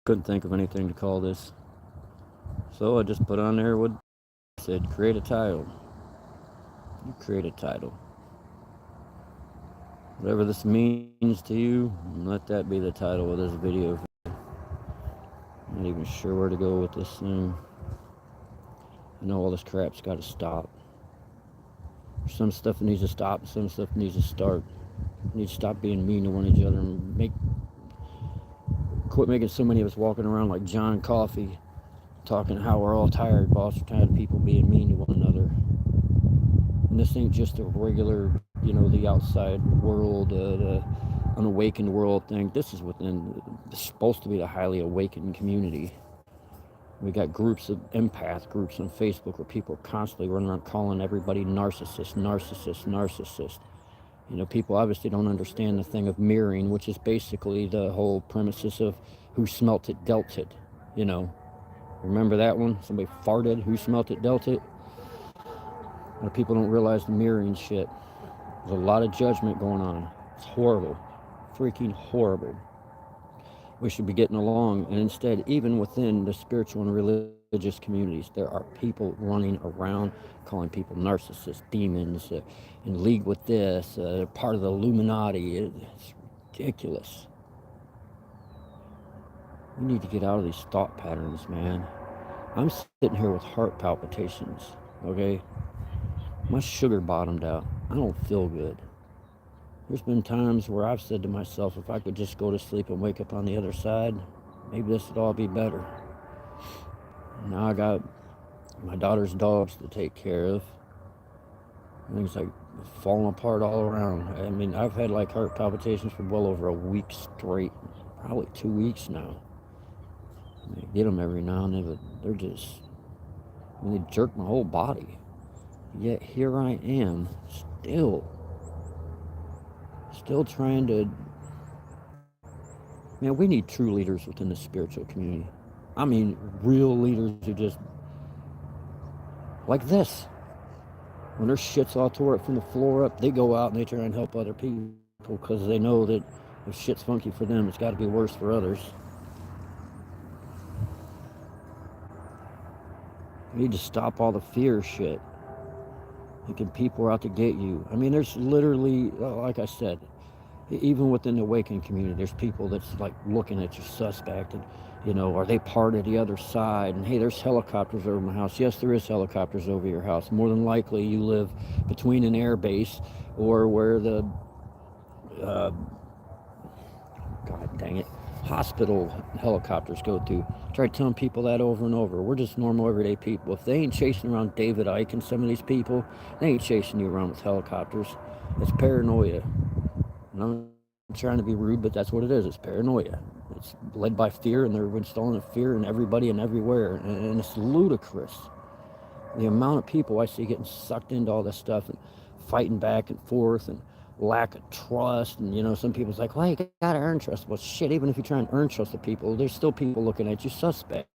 Couldn't think of anything to call this. So I just put on there what said create a title. You create a title. Whatever this means to you, let that be the title of this video. I'm not even sure where to go with this thing. I know all this crap's got to stop. There's some stuff that needs to stop, and some stuff needs to start. We need to stop being mean to one another and quit making so many of us walking around like John Coffey, talking how we're all tired, boss. We're tired of people being mean to one another. And this ain't just a regular, the outside world, the unawakened world thing. This is it's supposed to be the highly awakened community. We got groups of empath groups on Facebook where people are constantly running around calling everybody narcissist, narcissist, narcissist. People obviously don't understand the thing of mirroring, which is basically the whole premises of who smelt it, dealt it. Remember that one? Somebody farted, who smelt it, dealt it. A lot of people don't realize the mirroring shit. There's a lot of judgment going on. It's horrible. Freaking horrible. We should be getting along, and instead, even within the spiritual and religious communities, there are people running around calling people narcissists, demons, in league with this, part of the Illuminati. It's ridiculous. We need to get out of these thought patterns, man. I'm sitting here with heart palpitations, okay? My sugar bottomed out. I don't feel good. There's been times where I've said to myself, if I could just go to sleep and wake up on the other side, maybe this would all be better. Now I got my daughter's dogs to take care of. Things like falling apart all around. I mean, I've had like heart palpitations for well over a week straight, probably 2 weeks now. I get them every now and then, but they jerk my whole body. Yet here I am, still trying to. Man, we need true leaders within the spiritual community. I mean, real leaders who just like this. When their shit's all tore up from the floor up, they go out and they try and help other people because they know that if shit's funky for them, it's got to be worse for others. We need to stop all the fear shit. Thinking people are out to get you. I mean, there's literally, like I said, even within the awakened community, there's people that's like looking at you suspect and, are they part of the other side? And hey, there's helicopters over my house. Yes, there is helicopters over your house. More than likely you live between an air base or where the, God dang it, hospital helicopters go to. Try telling people that over and over. We're just normal everyday people. If they ain't chasing around David Icke and some of these people, they ain't chasing you around with helicopters. It's paranoia. And I'm trying to be rude, but that's what it is. It's paranoia. It's led by fear, and they're installing fear in everybody and everywhere. And it's ludicrous. The amount of people I see getting sucked into all this stuff and fighting back and forth and lack of trust. And, some people's like, well, you got to earn trust. Well, shit, even if you try and earn trust of people, there's still people looking at you suspect.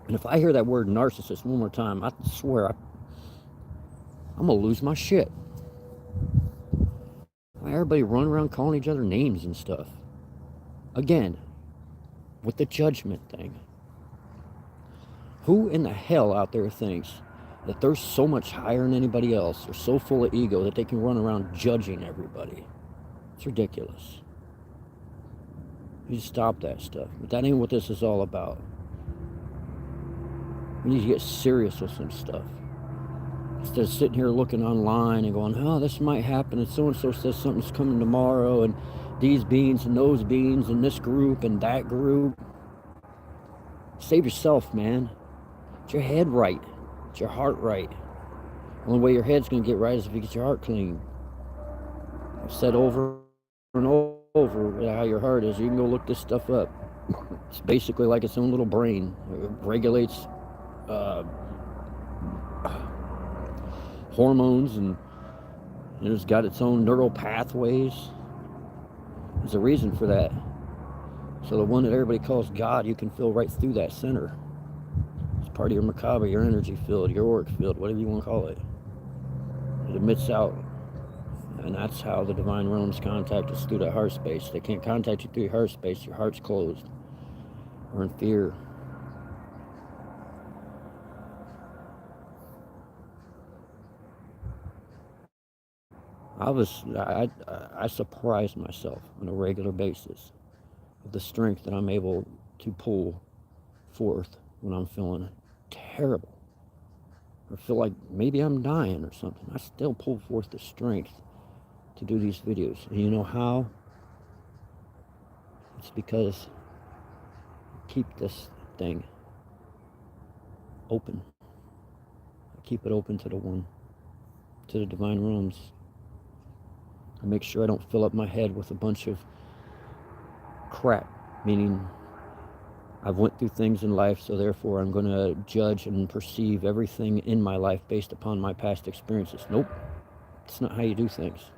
And if I hear that word narcissist one more time, I swear I'm going to lose my shit. Everybody running around calling each other names and stuff. Again, with the judgment thing. Who in the hell out there thinks that they're so much higher than anybody else, they're so full of ego that they can run around judging everybody? It's ridiculous. You just stop that stuff. But that ain't what this is all about. We need to get serious with some stuff. Instead of sitting here looking online and going, oh, this might happen, and so-and-so says something's coming tomorrow, and these beings and those beings and this group and that group. Save yourself, man. Get your head right. Get your heart right. The only way your head's going to get right is if you get your heart clean. I've said over and over how your heart is. You can go look this stuff up. It's basically like its own little brain. It regulates hormones, and it's got its own neural pathways. There's a reason for that. So the one that everybody calls God, you can feel right through that center. It's part of your Merkaba, your energy field, your auric field, whatever you want to call it. It emits out And that's how the divine realms contact us, through that heart space. They can't contact you through your heart space. Your heart's closed or in fear. I surprise myself on a regular basis of the strength that I'm able to pull forth when I'm feeling terrible or feel like maybe I'm dying or something. I still pull forth the strength to do these videos. And you know how? It's because I keep this thing open. I keep it open to the one, to the divine realms. I make sure I don't fill up my head with a bunch of crap, meaning I've went through things in life, so therefore I'm going to judge and perceive everything in my life based upon my past experiences. Nope, that's not how you do things.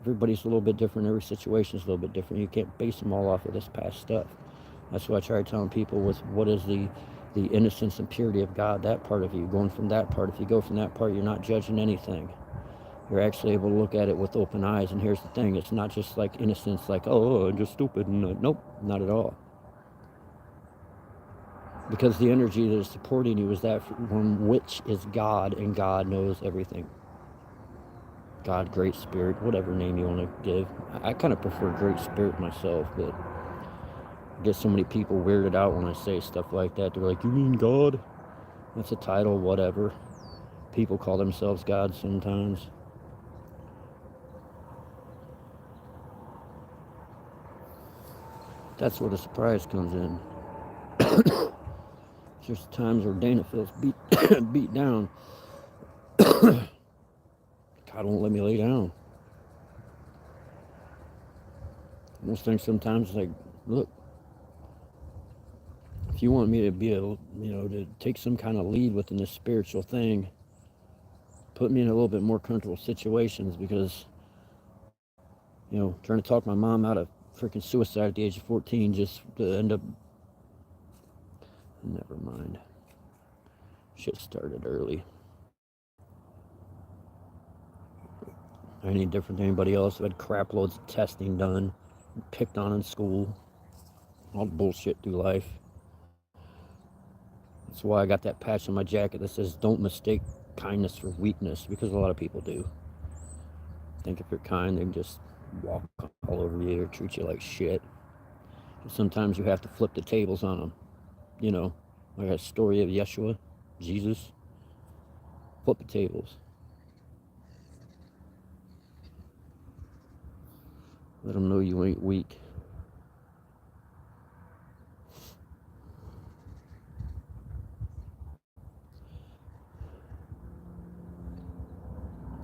Everybody's a little bit different. Every situation is a little bit different. You can't base them all off of this past stuff. That's why I try telling people with what is the innocence and purity of God, that part of you, going from that part. If you go from that part, you're not judging anything. You're actually able to look at it with open eyes. And here's the thing, it's not just like innocence, like, oh, I'm just stupid. Nope, not at all. Because the energy that is supporting you is that from which is God, and God knows everything. God, Great Spirit, whatever name you want to give. I kind of prefer Great Spirit myself, but I get so many people weirded out when I say stuff like that. They're like, you mean God? That's a title, whatever. People call themselves God sometimes. That's where the surprise comes in. There's times where Dana feels beat down. God won't let me lay down. I almost think sometimes, like, look, if you want me to be able, to take some kind of lead within this spiritual thing, put me in a little bit more comfortable situations, because, trying to talk my mom out of freaking suicide at the age of 14 just to end up, never mind. Shit started early. I ain't any different than anybody else. I've had crap loads of testing done, picked on in school, all the bullshit through life. That's why I got that patch on my jacket that says, don't mistake kindness for weakness, because a lot of people do. Think if you're kind, they can just walk all over you or treat you like shit. Sometimes you have to flip the tables on them. Like a story of Yeshua, Jesus. Flip the tables. Let them know you ain't weak.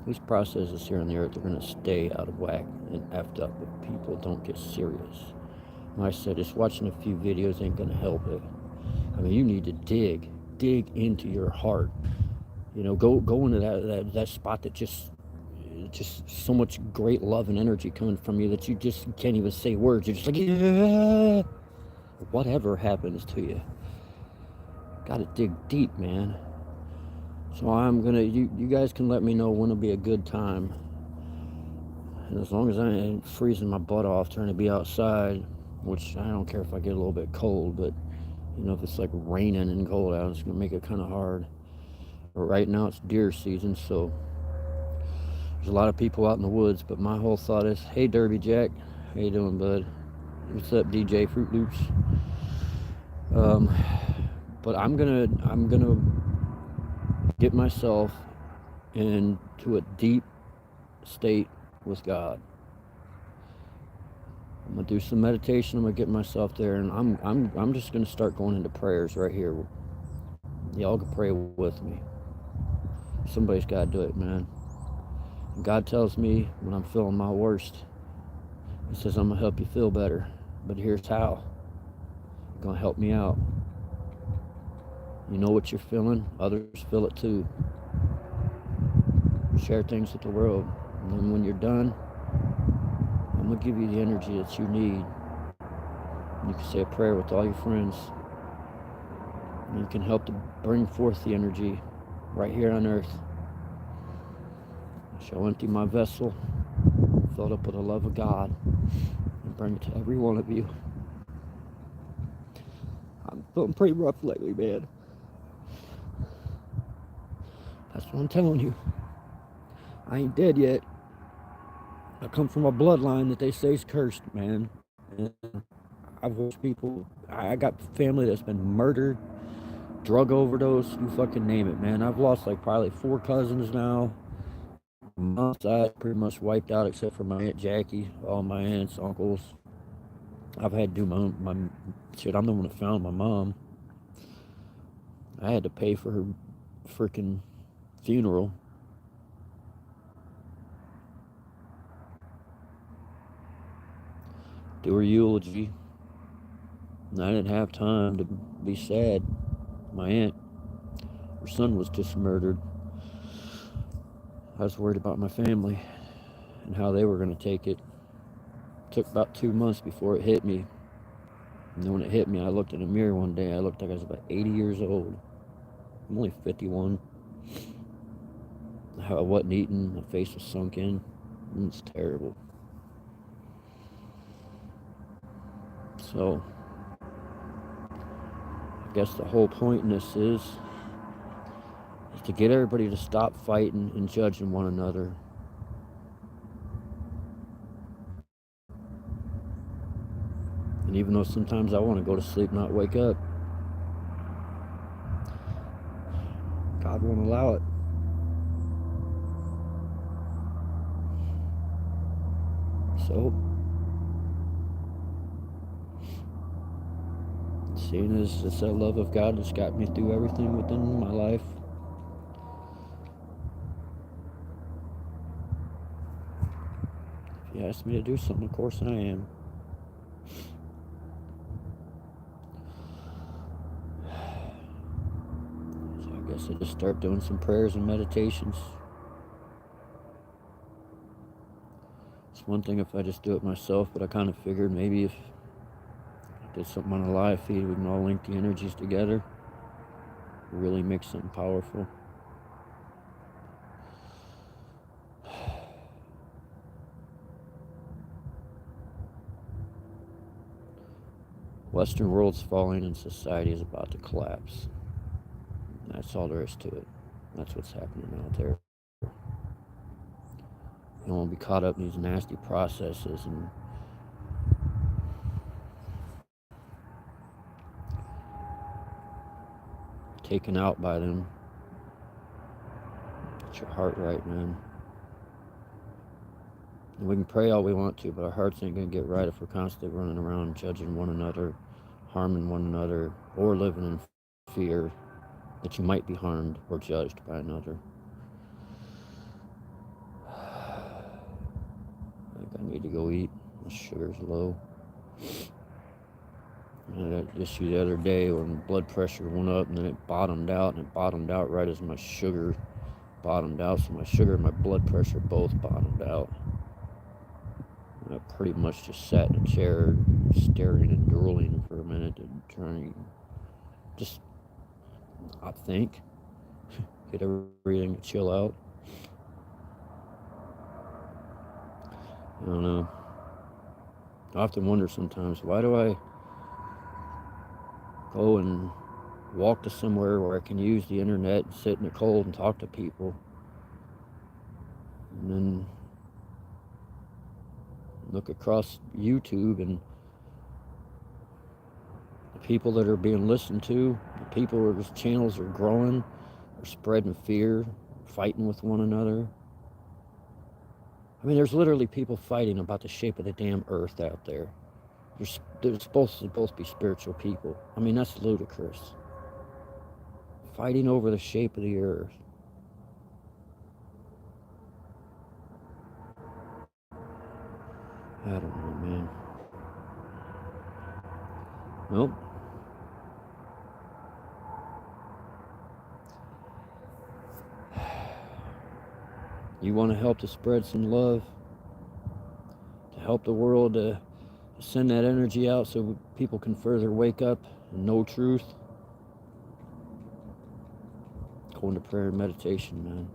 These processes here on the earth are going to stay out of whack and effed up if people don't get serious. Like I said, just watching a few videos ain't going to help it. I mean, you need to dig into your heart. Go into that spot that just so much great love and energy coming from you that you just can't even say words. You're just like, yeah. Whatever happens to you, gotta dig deep, man. So I'm gonna, you guys can let me know when will be a good time. And as long as I ain't freezing my butt off trying to be outside, which I don't care if I get a little bit cold, but if it's like raining and cold out, it's gonna make it kind of hard. But right now it's deer season, so there's a lot of people out in the woods. But my whole thought is, hey Derby Jack, how you doing, bud? What's up, DJ Fruit Loops? But I'm gonna get myself into a deep state with God. I'm gonna do some meditation. I'm gonna get myself there, and I'm just gonna start going into prayers right here. Y'all can pray with me. Somebody's got to do it, man. God tells me when I'm feeling my worst, He says, I'm gonna help you feel better, but here's how. You're gonna help me out. You know what you're feeling, others feel it too. Share things with the world, and then when you're done, I'm gonna give you the energy that you need. You can say a prayer with all your friends. You can help to bring forth the energy right here on earth. I shall empty my vessel, filled up with the love of God, and bring it to every one of you. I'm feeling pretty rough lately, man. That's what I'm telling you. I ain't dead yet. I come from a bloodline that they say is cursed, man. And I've watched people, I got family that's been murdered, drug overdose, you fucking name it, man. I've lost like probably 4 cousins now. My side pretty much wiped out except for my Aunt Jackie, all my aunts, uncles. I've had to do my shit. I'm the one that found my mom. I had to pay for her freaking funeral. Do her eulogy. And I didn't have time to be sad. My aunt, her son was just murdered. I was worried about my family and how they were going to take it. It took about 2 months before it hit me. And then when it hit me, I looked in the mirror one day. I looked like I was about 80 years old. I'm only 51. How I wasn't eating. My face was sunk in. It's terrible. So, I guess the whole point in this is to get everybody to stop fighting and judging one another. And even though sometimes I want to go to sleep, not wake up, God won't allow it. So, seeing as it's that love of God that's got me through everything within my life, if you ask me to do something, of course I am. So I guess I just start doing some prayers and meditations. It's one thing if I just do it myself, but I kind of figured maybe if I did something on a live feed, we can all link the energies together. Really make something powerful. Western world's falling and society is about to collapse. That's all there is to it. That's what's happening out there. You don't want to be caught up in these nasty processes and taken out by them. Get your heart right, man. And we can pray all we want to, but our hearts ain't going to get right if we're constantly running around judging one another, harming one another, or living in fear that you might be harmed or judged by another. I think I need to go eat. My sugar's low. I had that issue the other day when blood pressure went up and then it bottomed out, and it bottomed out right as my sugar bottomed out. So my sugar and my blood pressure both bottomed out. And I pretty much just sat in a chair staring and drooling for a minute and trying to just, I think, get everything to chill out. I don't know. I often wonder sometimes, why do I go and walk to somewhere where I can use the internet and sit in the cold and talk to people, and then look across YouTube and the people that are being listened to, the people whose channels are growing, are spreading fear, fighting with one another. I mean, there's literally people fighting about the shape of the damn earth out there. They're supposed to both be spiritual people. I mean, that's ludicrous. Fighting over the shape of the earth. I don't know, man. Nope. You want to help to spread some love, to help the world, to send that energy out so people can further wake up and know truth. Go into prayer and meditation, man.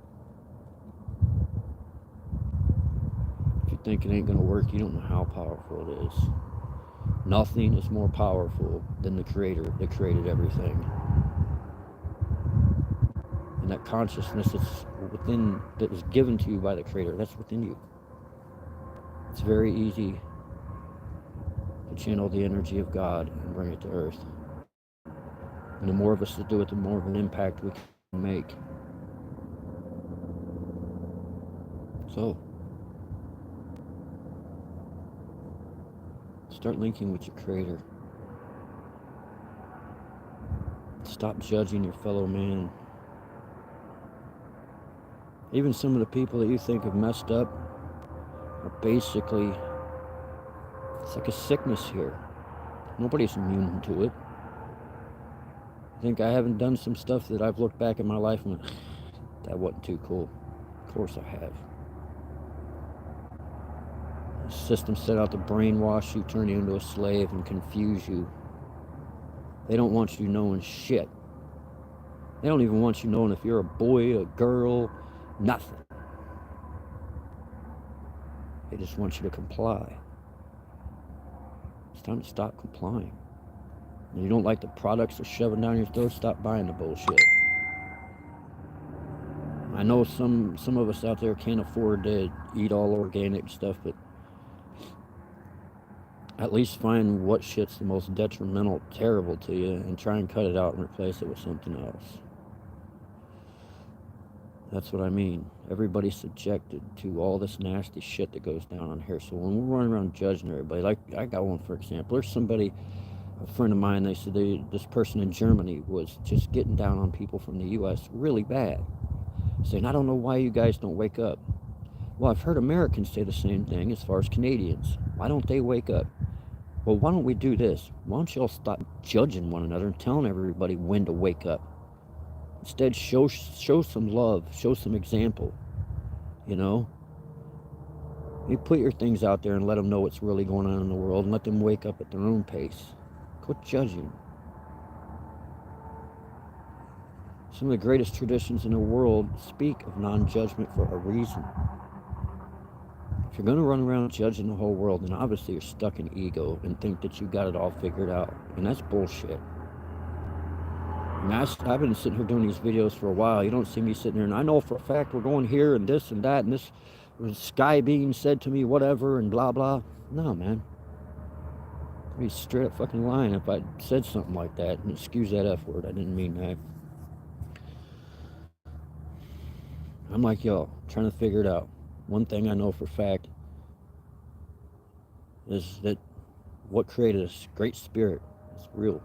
think it ain't going to work, you don't know how powerful it is. Nothing is more powerful than the Creator that created everything. And that consciousness that's within, that was given to you by the Creator, that's within you. It's very easy to channel the energy of God and bring it to earth. And the more of us that do it, the more of an impact we can make. So, start linking with your Creator. Stop judging your fellow man. Even some of the people that you think have messed up are basically, it's like a sickness here. Nobody's immune to it. I think I haven't done some stuff that I've looked back in my life and went, that wasn't too cool. Of course I have. The system set out to brainwash you, turn you into a slave, and confuse you. They don't want you knowing shit. They don't even want you knowing if you're a boy, a girl, nothing. They just want you to comply. It's time to stop complying. If you don't like the products they're shoving down your throat, stop buying the bullshit. I know some of us out there can't afford to eat all organic stuff, but at least find what shit's the most detrimental, terrible to you, and try and cut it out and replace it with something else. That's what I mean. Everybody's subjected to all this nasty shit that goes down on here. So when we're running around judging everybody, like I got one for example, there's somebody, a friend of mine, they said this person in Germany was just getting down on people from the U.S. really bad, saying, I don't know why you guys don't wake up. Well, I've heard Americans say the same thing as far as Canadians. Why don't they wake up? Well, why don't we do this? Why don't y'all stop judging one another and telling everybody when to wake up? Instead, show some love, show some example, you know? You put your things out there and let them know what's really going on in the world and let them wake up at their own pace. Quit judging. Some of the greatest traditions in the world speak of non-judgment for a reason. If you're going to run around judging the whole world, then obviously you're stuck in ego and think that you got it all figured out. And that's bullshit. And I've been sitting here doing these videos for a while. You don't see me sitting there, and I know for a fact we're going here and this and that, and this sky being said to me, whatever, and blah, blah. No, man. I'd be straight up fucking lying if I said something like that. And excuse that F word. I didn't mean that. I'm like y'all, trying to figure it out. One thing I know for a fact is that what created us, great spirit, is real.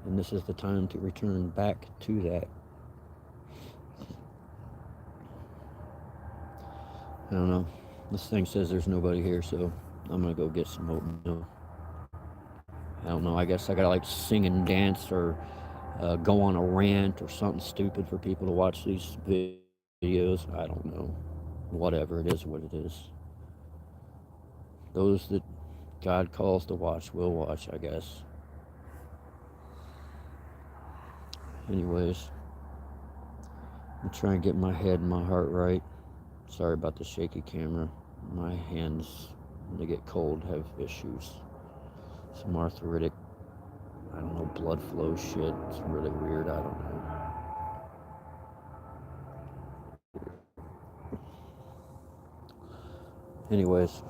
And this is the time to return back to that. I don't know. This thing says there's nobody here, so I'm gonna go get some oatmeal. I don't know. I guess I gotta like sing and dance or go on a rant or something stupid for people to watch these videos. I don't know. Whatever, it is what it is. Those that God calls to watch will watch, I guess. Anyways, I'm trying to get my head and my heart right. Sorry about the shaky camera. My hands, when they get cold, have issues. Some arthritic, I don't know, blood flow shit. It's really weird. I don't know. Anyways,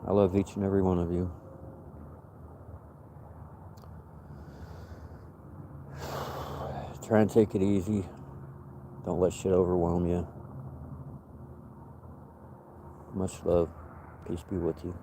I love each and every one of you. Try and take it easy. Don't let shit overwhelm you. Much love. Peace be with you.